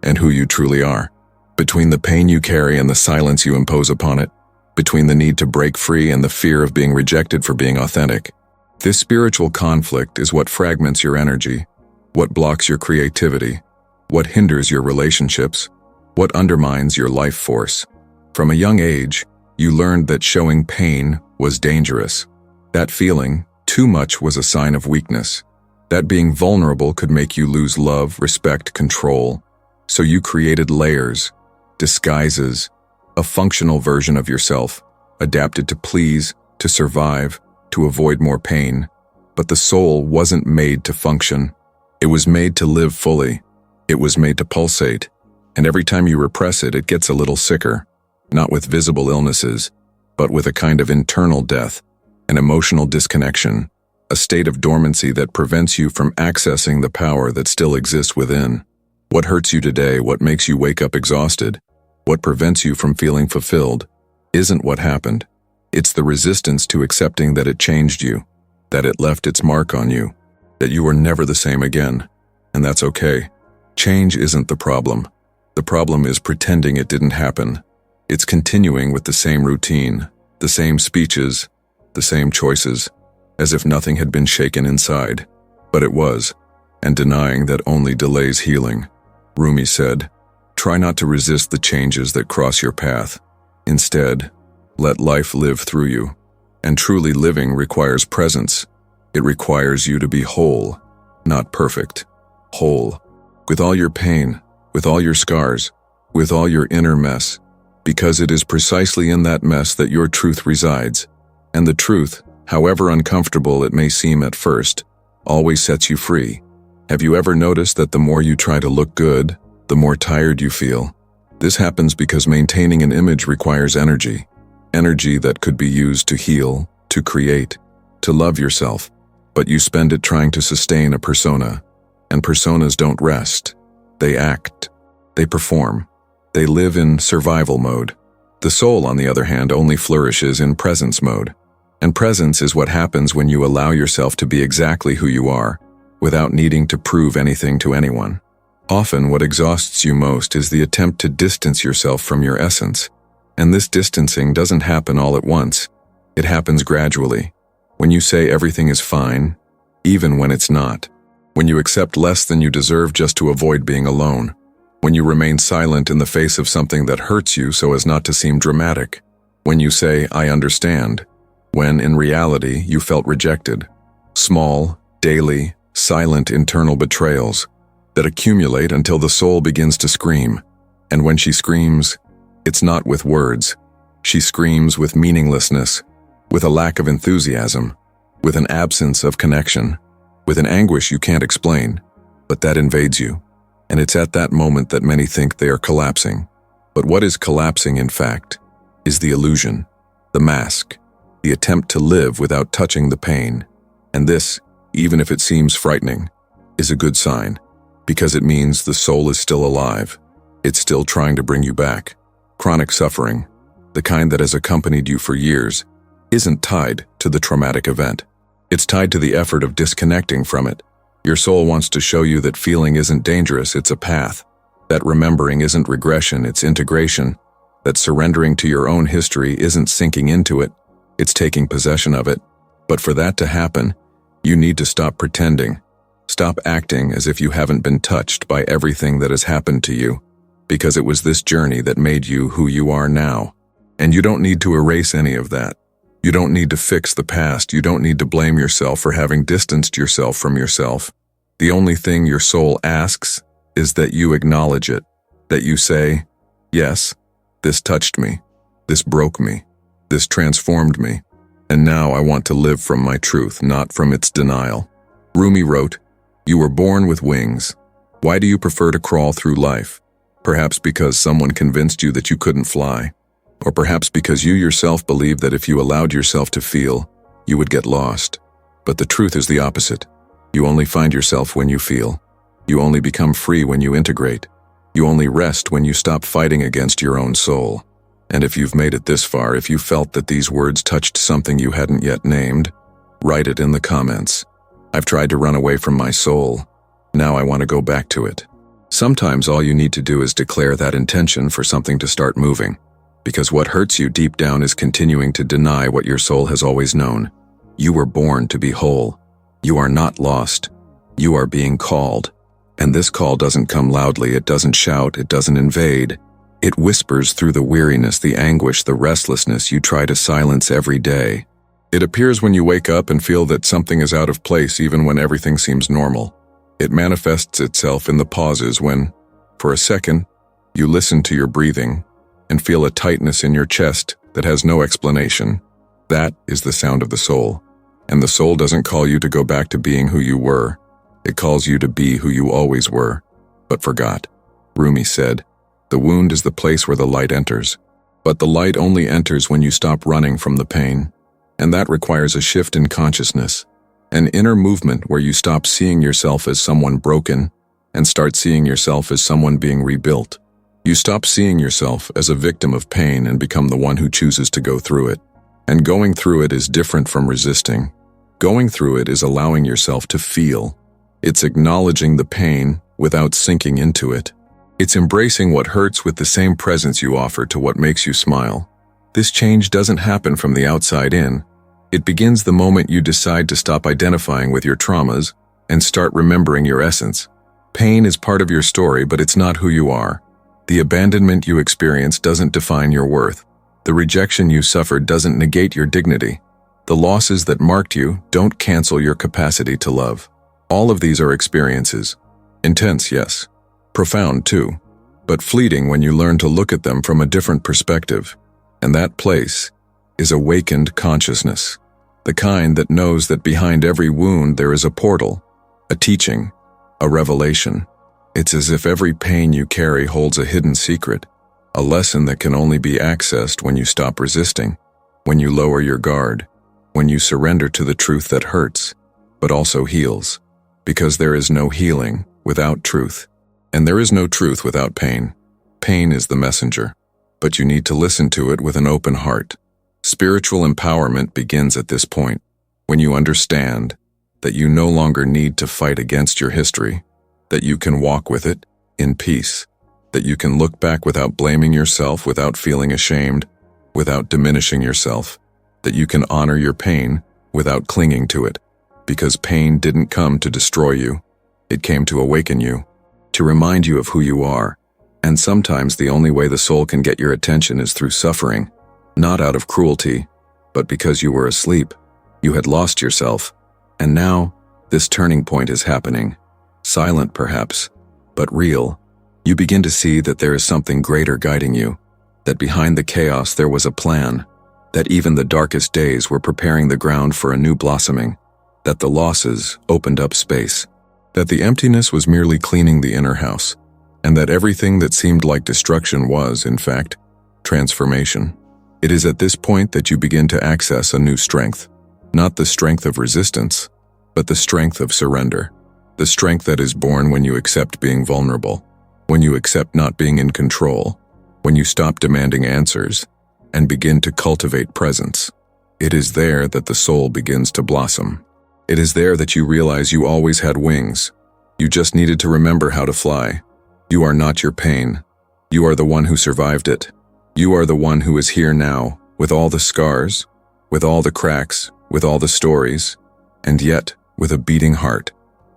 and who you truly are, between the pain you carry and the silence you impose upon it, between the need to break free and the fear of being rejected for being authentic. This spiritual conflict is what fragments your energy, what blocks your creativity, what hinders your relationships, what undermines your life force. From a young age, you learned that showing pain was dangerous. That feeling, too much, was a sign of weakness. That being vulnerable could make you lose love, respect, control. So you created layers, disguises, a functional version of yourself, adapted to please, to survive, to avoid more pain. But the soul wasn't made to function. It was made to live fully. It was made to pulsate. And every time you repress it, it gets a little sicker. Not with visible illnesses, but with a kind of internal death, an emotional disconnection, a state of dormancy that prevents you from accessing the power that still exists within. What hurts you today, what makes you wake up exhausted, what prevents you from feeling fulfilled, isn't what happened. It's the resistance to accepting that it changed you, that it left its mark on you, that you are never the same again. And that's okay. Change isn't the problem. The problem is pretending it didn't happen. It's continuing with the same routine, the same speeches, the same choices, as if nothing had been shaken inside. But it was, and denying that only delays healing. Rumi said, "Try not to resist the changes that cross your path. Instead, let life live through you." And truly living requires presence. It requires you to be whole, not perfect. Whole, with all your pain, with all your scars, with all your inner mess. Because it is precisely in that mess that your truth resides. And the truth, however uncomfortable it may seem at first, always sets you free. Have you ever noticed that the more you try to look good, the more tired you feel? This happens because maintaining an image requires energy. Energy that could be used to heal, to create, to love yourself. But you spend it trying to sustain a persona. And personas don't rest. They act. They perform. They live in survival mode. The soul, on the other hand, only flourishes in presence mode. And presence is what happens when you allow yourself to be exactly who you are, without needing to prove anything to anyone. Often what exhausts you most is the attempt to distance yourself from your essence. And this distancing doesn't happen all at once. It happens gradually. When you say everything is fine, even when it's not. When you accept less than you deserve just to avoid being alone. When you remain silent in the face of something that hurts you so as not to seem dramatic. When you say, "I understand," when in reality you felt rejected. Small, daily, silent internal betrayals that accumulate until the soul begins to scream. And when she screams, it's not with words. She screams with meaninglessness, with a lack of enthusiasm, with an absence of connection, with an anguish you can't explain, but that invades you. And it's at that moment that many think they are collapsing. But what is collapsing, in fact, is the illusion, the mask, the attempt to live without touching the pain. And this, even if it seems frightening, is a good sign, because it means the soul is still alive. It's still trying to bring you back. Chronic suffering, the kind that has accompanied you for years, isn't tied to the traumatic event. It's tied to the effort of disconnecting from it. Your soul wants to show you that feeling isn't dangerous, it's a path. That remembering isn't regression, it's integration. That surrendering to your own history isn't sinking into it, it's taking possession of it. But for that to happen, you need to stop pretending. Stop acting as if you haven't been touched by everything that has happened to you, because it was this journey that made you who you are now. And you don't need to erase any of that. You don't need to fix the past. You don't need to blame yourself for having distanced yourself from yourself. The only thing your soul asks is that you acknowledge it, that you say, "Yes, this touched me, this broke me, this transformed me, And now I want to live from my truth, not from its denial. Rumi wrote, "You were born with wings. Why do you prefer to crawl through life? Perhaps because someone convinced you that you couldn't fly. Or perhaps because you yourself believed that if you allowed yourself to feel, you would get lost. But the truth is the opposite. You only find yourself when you feel. You only become free when you integrate. You only rest when you stop fighting against your own soul." And if you've made it this far, if you felt that these words touched something you hadn't yet named, write it in the comments. I've tried to run away from my soul. Now I want to go back to it. Sometimes all you need to do is declare that intention for something to start moving. Because what hurts you deep down is continuing to deny what your soul has always known. You were born to be whole. You are not lost. You are being called. And this call doesn't come loudly, it doesn't shout, it doesn't invade. It whispers through the weariness, the anguish, the restlessness you try to silence every day. It appears when you wake up and feel that something is out of place even when everything seems normal. It manifests itself in the pauses when, for a second, you listen to your breathing and feel a tightness in your chest that has no explanation. That is the sound of the soul. And the soul doesn't call you to go back to being who you were. It calls you to be who you always were, but forgot. Rumi said, "The wound is the place where the light enters. But the light only enters when you stop running from the pain. And that requires a shift in consciousness, an inner movement where you stop seeing yourself as someone broken and start seeing yourself as someone being rebuilt. You stop seeing yourself as a victim of pain and become the one who chooses to go through it. And going through it is different from resisting. Going through it is allowing yourself to feel. It's acknowledging the pain without sinking into it. It's embracing what hurts with the same presence you offer to what makes you smile. This change doesn't happen from the outside in. It begins the moment you decide to stop identifying with your traumas and start remembering your essence. Pain is part of your story, but it's not who you are. The abandonment you experience doesn't define your worth. The rejection you suffered doesn't negate your dignity. The losses that marked you don't cancel your capacity to love. All of these are experiences. Intense, yes. Profound, too. But fleeting when you learn to look at them from a different perspective. And that place is awakened consciousness. The kind that knows that behind every wound there is a portal, a teaching, a revelation. It's as if every pain you carry holds a hidden secret, a lesson that can only be accessed when you stop resisting, when you lower your guard, when you surrender to the truth that hurts, but also heals. Because there is no healing without truth. And there is no truth without pain. Pain is the messenger, but you need to listen to it with an open heart. Spiritual empowerment begins at this point, when you understand that you no longer need to fight against your history, that you can walk with it in peace, that you can look back without blaming yourself, without feeling ashamed, without diminishing yourself, that you can honor your pain without clinging to it, because pain didn't come to destroy you. It came to awaken you, to remind you of who you are. And sometimes the only way the soul can get your attention is through suffering, not out of cruelty, but because you were asleep. You had lost yourself. And now, this turning point is happening. Silent perhaps, but real. You begin to see that there is something greater guiding you, that behind the chaos there was a plan, that even the darkest days were preparing the ground for a new blossoming, that the losses opened up space, that the emptiness was merely cleaning the inner house, and that everything that seemed like destruction was, in fact, transformation. It is at this point that you begin to access a new strength, not the strength of resistance, but the strength of surrender, the strength that is born when you accept being vulnerable, when you accept not being in control, when you stop demanding answers and begin to cultivate presence. It is there that the soul begins to blossom. It is there that you realize you always had wings. You just needed to remember how to fly. You are not your pain. You are the one who survived it. You are the one who is here now, with all the scars, with all the cracks, with all the stories, and yet with a beating heart,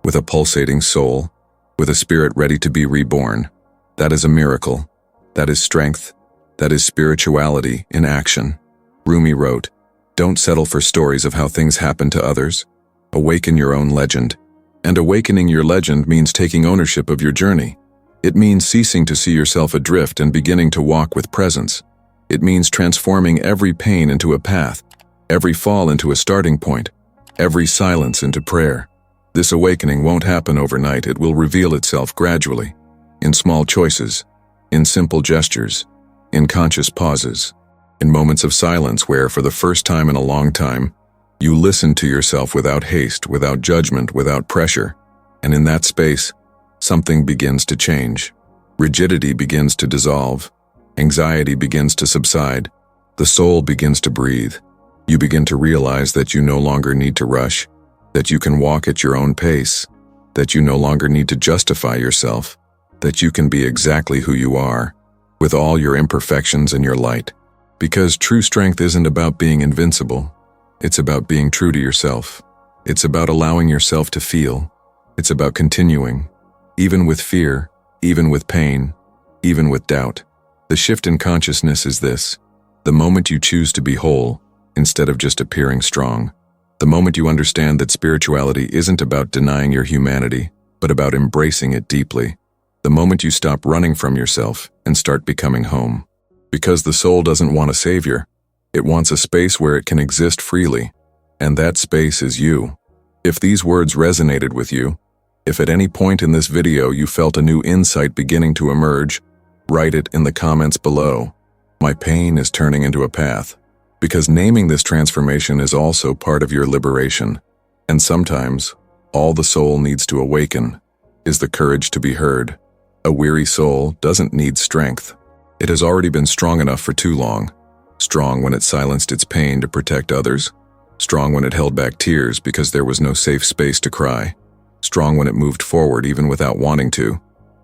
with a pulsating soul, with a spirit ready to be reborn. That is a miracle. That is strength. That is spirituality in action. Rumi wrote, "Don't settle for stories of how things happen to others. Awaken your own legend." And awakening your legend means taking ownership of your journey. It means ceasing to see yourself adrift and beginning to walk with presence. It means transforming every pain into a path, every fall into a starting point, every silence into prayer. This awakening won't happen overnight. It will reveal itself gradually, in small choices, in simple gestures, in conscious pauses, in moments of silence where, for the first time in a long time, you listen to yourself without haste, without judgment, without pressure. And in that space, something begins to change. Rigidity begins to dissolve. Anxiety begins to subside. The soul begins to breathe. You begin to realize that you no longer need to rush, that you can walk at your own pace, that you no longer need to justify yourself, that you can be exactly who you are, with all your imperfections and your light. Because true strength isn't about being invincible. It's about being true to yourself. It's about allowing yourself to feel. It's about continuing, even with fear, even with pain, even with doubt. The shift in consciousness is this: the moment you choose to be whole, instead of just appearing strong. The moment you understand that spirituality isn't about denying your humanity, but about embracing it deeply. The moment you stop running from yourself and start becoming home. Because the soul doesn't want a savior. It wants a space where it can exist freely. And that space is you. If these words resonated with you, if at any point in this video you felt a new insight beginning to emerge, write it in the comments below. My pain is turning into a path. Because naming this transformation is also part of your liberation. And sometimes, all the soul needs to awaken is the courage to be heard. A weary soul doesn't need strength. It has already been strong enough for too long. Strong when it silenced its pain to protect others. Strong when it held back tears because there was no safe space to cry. Strong when it moved forward even without wanting to,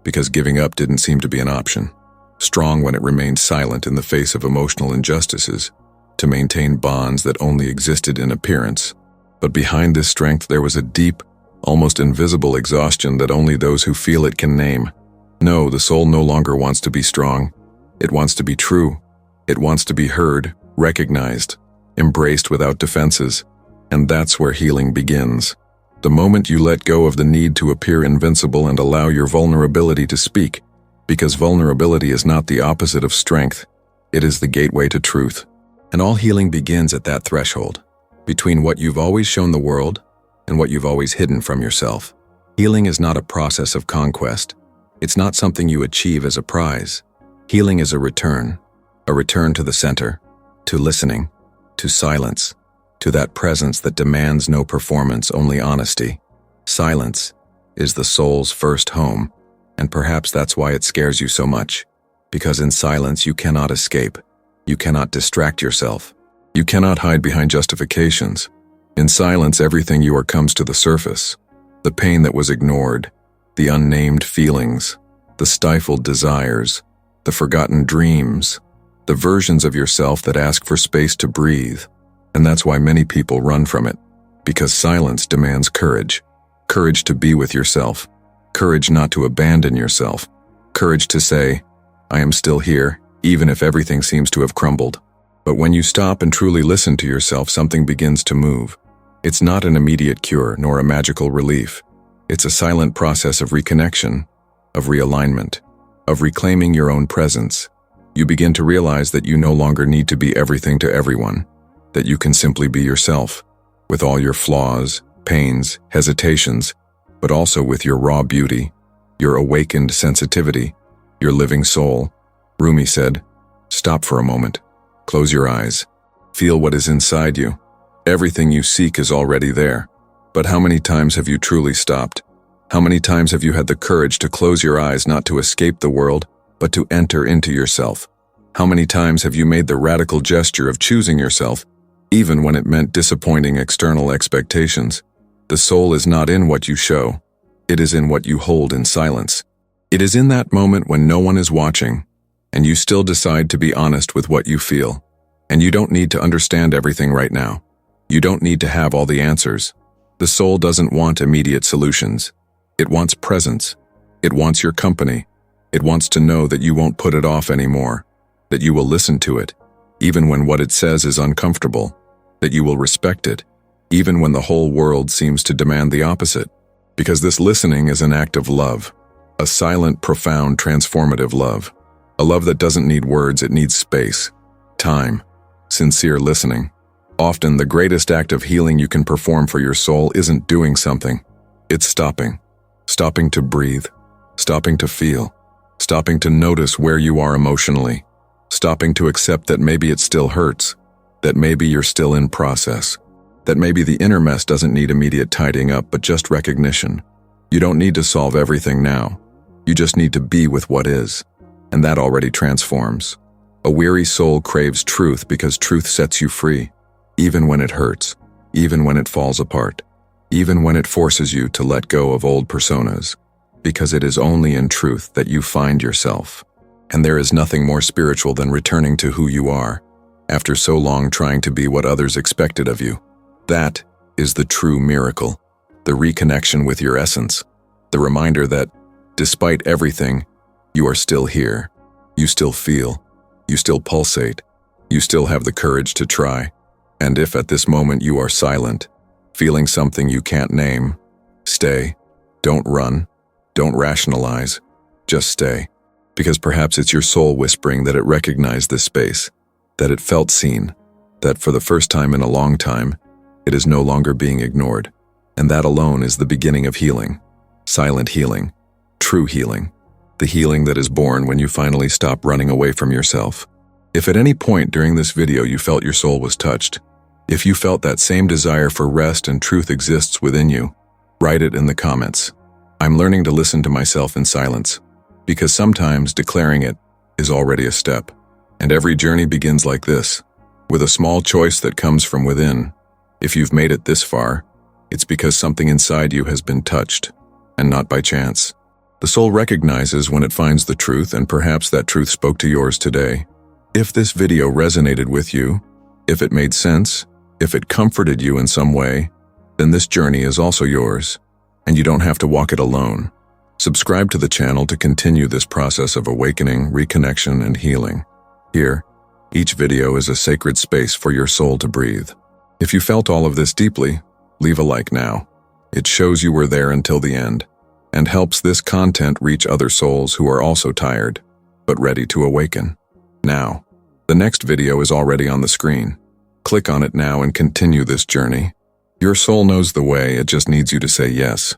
because giving up didn't seem to be an option. Strong when it remained silent in the face of emotional injustices, to maintain bonds that only existed in appearance. But behind this strength there was a deep, almost invisible exhaustion that only those who feel it can name. No, the soul no longer wants to be strong. It wants to be true. It wants to be heard, recognized, embraced without defenses. And that's where healing begins. The moment you let go of the need to appear invincible and allow your vulnerability to speak, because vulnerability is not the opposite of strength, it is the gateway to truth. And all healing begins at that threshold, between what you've always shown the world and what you've always hidden from yourself. Healing is not a process of conquest. It's not something you achieve as a prize. Healing is a return to the center, to listening, to silence, to that presence that demands no performance, only honesty. Silence is the soul's first home, and perhaps that's why it scares you so much. Because in silence you cannot escape. You cannot distract yourself. You cannot hide behind justifications. In silence, everything you are comes to the surface. The pain that was ignored, the unnamed feelings, the stifled desires, the forgotten dreams, the versions of yourself that ask for space to breathe. And that's why many people run from it. Because silence demands courage. Courage to be with yourself. Courage not to abandon yourself. Courage to say, I am still here, even if everything seems to have crumbled. But when you stop and truly listen to yourself, something begins to move. It's not an immediate cure, nor a magical relief. It's a silent process of reconnection, of realignment, of reclaiming your own presence. You begin to realize that you no longer need to be everything to everyone, that you can simply be yourself, with all your flaws, pains, hesitations, but also with your raw beauty, your awakened sensitivity, your living soul. Rumi said, "Stop for a moment. Close your eyes. Feel what is inside you. Everything you seek is already there. But how many times have you truly stopped? How many times have you had the courage to close your eyes, not to escape the world, but to enter into yourself? How many times have you made the radical gesture of choosing yourself, even when it meant disappointing external expectations? The soul is not in what you show. It is in what you hold in silence. It is in that moment when no one is watching, and you still decide to be honest with what you feel. And you don't need to understand everything right now. You don't need to have all the answers. The soul doesn't want immediate solutions. It wants presence. It wants your company. It wants to know that you won't put it off anymore, that you will listen to it, even when what it says is uncomfortable, that you will respect it, even when the whole world seems to demand the opposite. Because this listening is an act of love, a silent, profound, transformative love. A love that doesn't need words, it needs space, time, sincere listening. Often, the greatest act of healing you can perform for your soul isn't doing something. It's stopping. Stopping to breathe. Stopping to feel. Stopping to notice where you are emotionally. Stopping to accept that maybe it still hurts. That maybe you're still in process. That maybe the inner mess doesn't need immediate tidying up, but just recognition. You don't need to solve everything now. You just need to be with what is. And that already transforms. A weary soul craves truth because truth sets you free. Even when it hurts. Even when it falls apart. Even when it forces you to let go of old personas. Because it is only in truth that you find yourself. And there is nothing more spiritual than returning to who you are, after so long trying to be what others expected of you. That is the true miracle, the reconnection with your essence, the reminder that, despite everything, you are still here. You still feel. You still pulsate. You still have the courage to try. And if at this moment you are silent, feeling something you can't name, stay. Don't run. Don't rationalize. Just stay. Because perhaps it's your soul whispering that it recognized this space, that it felt seen, that for the first time in a long time, it is no longer being ignored. And that alone is the beginning of healing. Silent healing. True healing. The healing that is born when you finally stop running away from yourself. If at any point during this video you felt your soul was touched, if you felt that same desire for rest and truth exists within you, write it in the comments. I'm learning to listen to myself in silence, because sometimes declaring it is already a step. And every journey begins like this, with a small choice that comes from within. If you've made it this far, it's because something inside you has been touched, and not by chance. The soul recognizes when it finds the truth, and perhaps that truth spoke to yours today. If this video resonated with you, if it made sense, if it comforted you in some way, then this journey is also yours, and you don't have to walk it alone. Subscribe to the channel to continue this process of awakening, reconnection, and healing. Here, each video is a sacred space for your soul to breathe. If you felt all of this deeply, leave a like now. It shows you were there until the end, and helps this content reach other souls who are also tired, but ready to awaken. Now, the next video is already on the screen. Click on it now and continue this journey. Your soul knows the way, it just needs you to say yes.